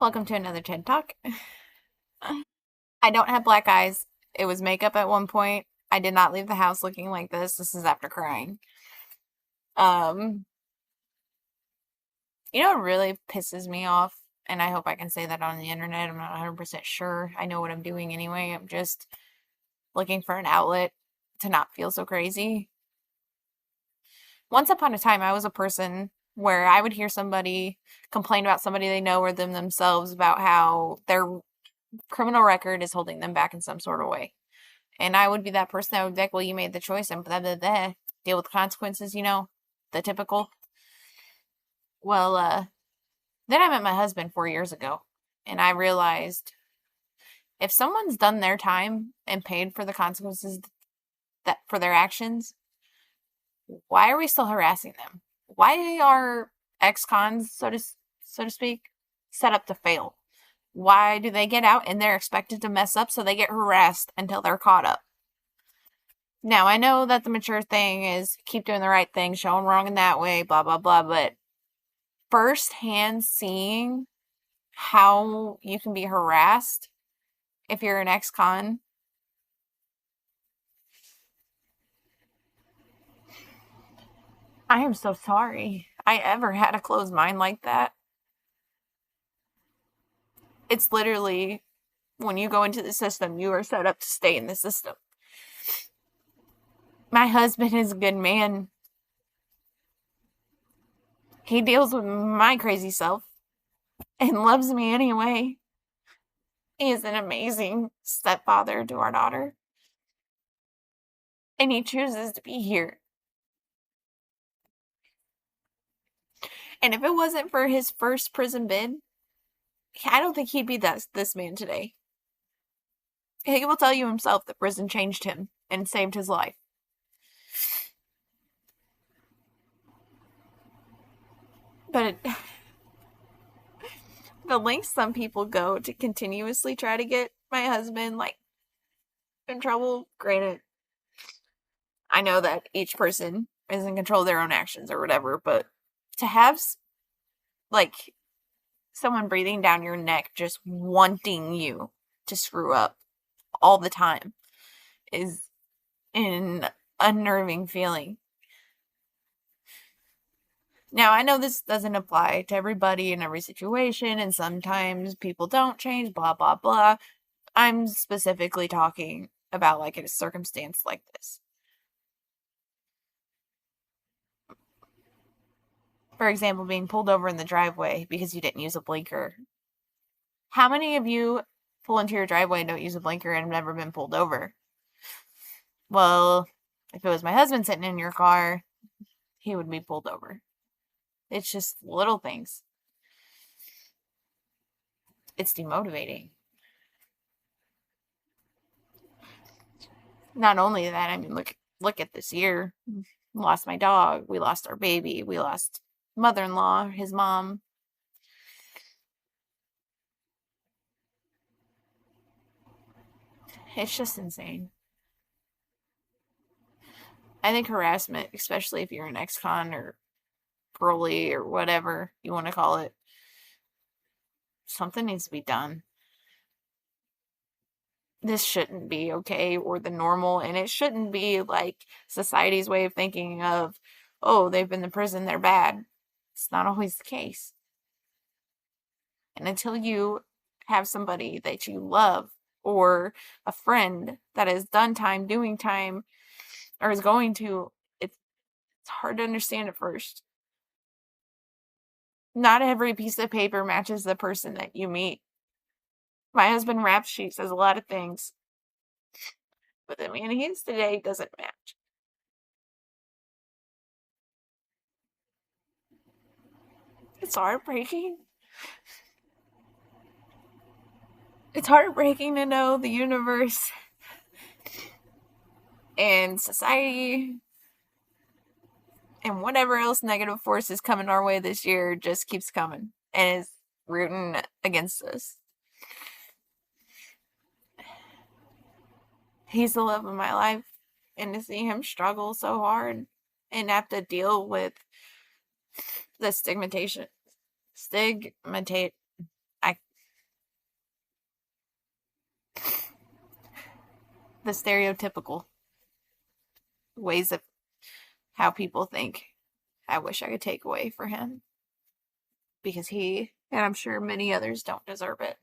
Welcome to another TED Talk. I don't have black eyes. It was makeup at one point. I did not leave the house looking like this. This is after crying. Um, what really pisses me off? And I hope I can say that on the internet. I'm not 100% sure. I know what I'm doing anyway. I'm just looking for an outlet to not feel so crazy. Once upon a time, I was a person where I would hear somebody complain about somebody they know or them themselves about how their criminal record is holding them back in some sort of way. And I would be that person that would be like, well, you made the choice and blah, blah, blah. Deal with the consequences, the typical. Well, then I met my husband 4 years ago, and I realized if someone's done their time and paid for the consequences that for their actions, why are we still harassing them? Why are ex-cons, so to speak, set up to fail? Why do they get out and they're expected to mess up so they get harassed until they're caught up? Now, I know that the mature thing is keep doing the right thing, show them wrong in that way, blah, blah, blah, but firsthand seeing how you can be harassed if you're an ex-con, I am so sorry I ever had a closed mind like that. It's literally, when you go into the system, you are set up to stay in the system. My husband is a good man. He deals with my crazy self and loves me anyway. He is an amazing stepfather to our daughter. And he chooses to be here. And if it wasn't for his first prison bid, I don't think he'd be this man today. He will tell you himself that prison changed him and saved his life. But the lengths some people go to continuously try to get my husband, in trouble, granted, I know that each person is in control of their own actions or whatever, but to have, someone breathing down your neck just wanting you to screw up all the time is an unnerving feeling. Now, I know this doesn't apply to everybody in every situation, and sometimes people don't change, blah, blah, blah. I'm specifically talking about, in a circumstance like this. For example, being pulled over in the driveway because you didn't use a blinker. How many of you pull into your driveway and don't use a blinker and have never been pulled over? Well, if it was my husband sitting in your car, he would be pulled over. It's just little things. It's demotivating. Not only that, I mean, look at this year. We lost my dog. We lost our baby. We lost mother-in-law, his mom. It's just insane. I think harassment, especially if you're an ex-con or parolee or whatever you want to call it, something needs to be done. This shouldn't be okay or the normal, and it shouldn't be society's way of thinking of, oh, they've been to prison, they're bad. It's not always the case. And until you have somebody that you love or a friend that has done time, doing time, or is going to, it's hard to understand at first. Not every piece of paper matches the person that you meet. My husband rap sheet says a lot of things, but the man he is today doesn't match. It's heartbreaking. It's heartbreaking to know the universe and society and whatever else negative force is coming our way this year just keeps coming and is rooting against us. He's the love of my life, and to see him struggle so hard and have to deal with the stigmatization. the stereotypical ways of how people think. I wish I could take away for him because he, and I'm sure many others, don't deserve it.